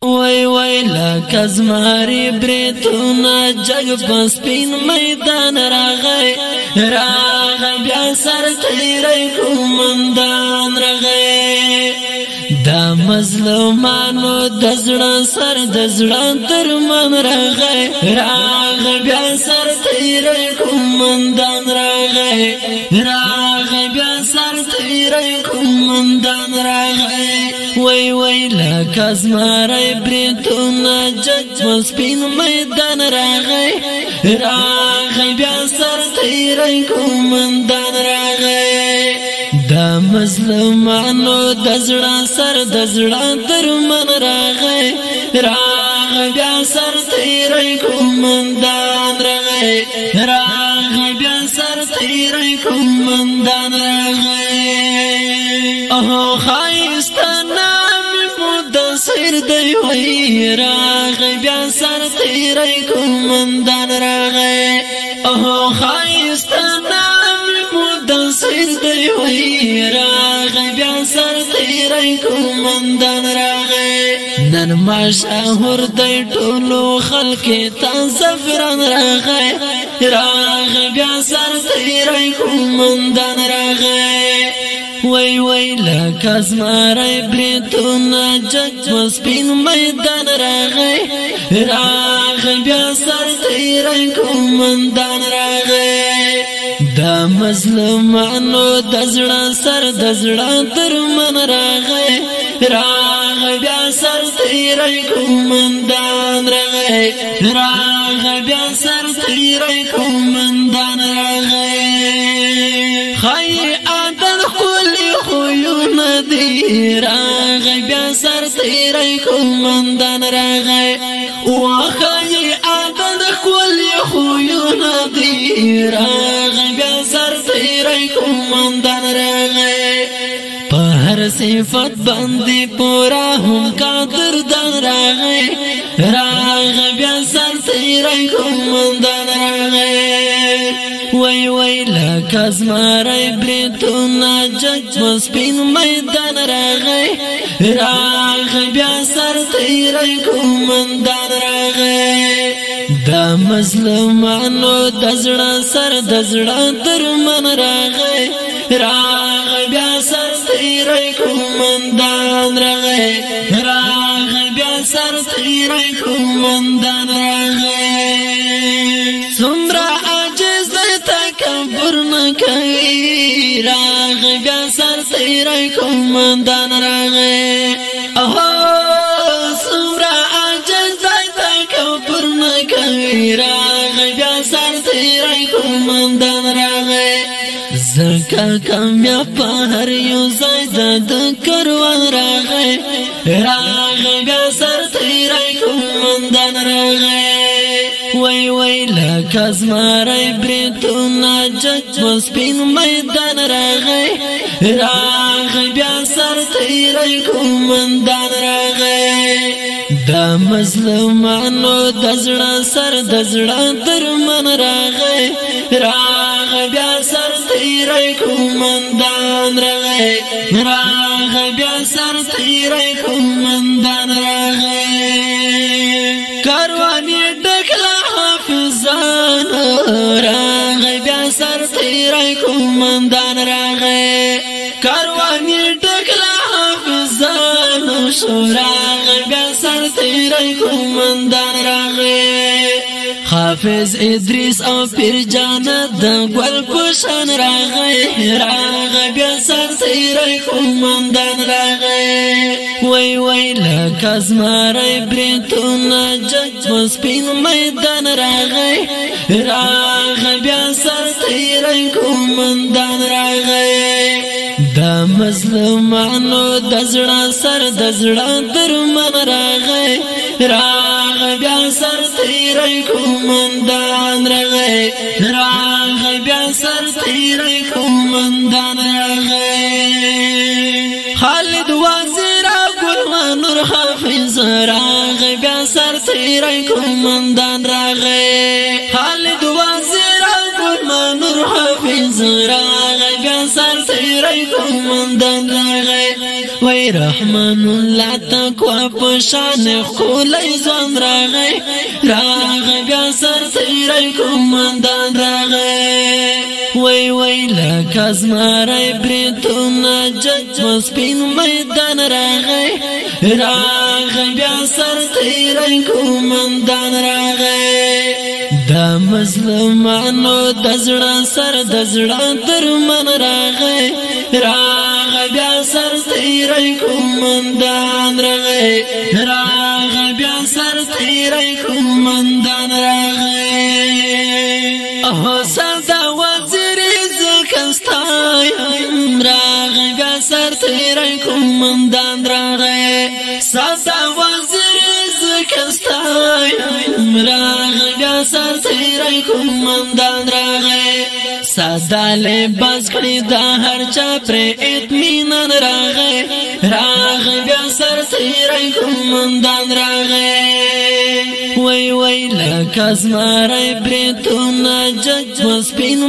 وای وای لکه زمری بریتونه جگ په سپین میدان راغی بیا سر تیری کومندان راغی دا مظلومانو د زړه سر د زړه درمن راغی بیا سر تیری کومندان راغی بیا سر تیری کومندان راغی وای وای لکه زمری بریتونه جگ په سپین میدان راغی بیا سر تیری کومندان راغی دا مظلومانو د زړه سر د زړه درمن راغی بیا سر تیری کومندان راغی بیا سر تیری کومندان راغی اوه خایستانه سر دی وی بیا سر تیری کومندان راغی اوه خایستانه سر دی وی بیا سر تیری کومندان راغی نن مشهور دی ټولو خلک ته زعفران راغی بیا سر تیری کومندان راغی وای وای لکه زمری بریتونه جگ په سپین میدان راغی بیا سر تیری کومندان راغی دا مظلومانو د زړه سر د زړه درمن راغی بیا سر تیری کومندان راغی بیا سر تیری کومندان راغی خای عادت خلی خویونه دی بیا سر تیری کومندان راغی خای عادت خلی خویونه دی بیا سر تیری کومندان راغی په هر صفت باندې پورا هم قادر دان راغی بیا سر تیری کومندان راغی وای وای لکه زمری بریتونه جگ په سپین میدان راغی بیا سر تیری کومندان راغی دا مظلومانو د زړه سر د زړه درمن راغی بیا سر تیری کومندان راغی بیا سر تیری کومندان راغی څومره عاجز دی تکبر نه کوي بیا سر تیری کومندان راغی څومره عاجز دی تکبر نه کوي بیا سر تیری کومندان راغی زکا کامیاب په هر یو ځای د کاروان راغی بیا سر تیری کومندان راغی وای وای لکه زمری بریتونه جگ په سپین میدان راغی بیا سر تیری کومندان راغی دا مظلومانو د زړه سر د زړه درمن راغی بیا سر تیری کومندان راغی بیا سر تیری کومندان راغی کاروانی ډکلا حافظانو بیا سر تیری کومندان راغی کاروانی ډکلا حافظانو بیا سر تیری کومندان راغی حافظ ادریس او پیر جان د ګل پوشان راغی بیا سر تیری کومندان راغی وای وای لکه زمری بریتونه جگ په سپین میدان راغی بیا سر تیری کومندان راغی دا مظلومانو د زړه سر د زړه درمن راغی بیا سر تیری کومندان راغی بیا سر تیری کومندان راغی خالد وزیر ګل نور حافظ راغی بیا سر تیری کومندان راغی خالد وزیر ګل نور حافظ راغی بیا سر تیری کومندان راغی وای وای رحمان الله تقوا پشان خولای ځوان راغی بیا سر تیری کومندان راغی وای لکه زمری بریتونه جج سپین میدان راغی بیا سر تیری کومندان راغی دا مظلومانو د زړه سر د زړه درمن راغی بیا سر تیری کومندان راغی بیا سر تیری کومندان راغی سردا وزیر زکستایم راغی بیا سر تیری کومندان راغی سردا وزیر زکستایم راغی بیا سر تیری کومندان راغی ساده لباس کړی د هر چا پر اطمینان راغی بیا سر تیری کومندان راغی وای لکه زمری بریتونه جج سپین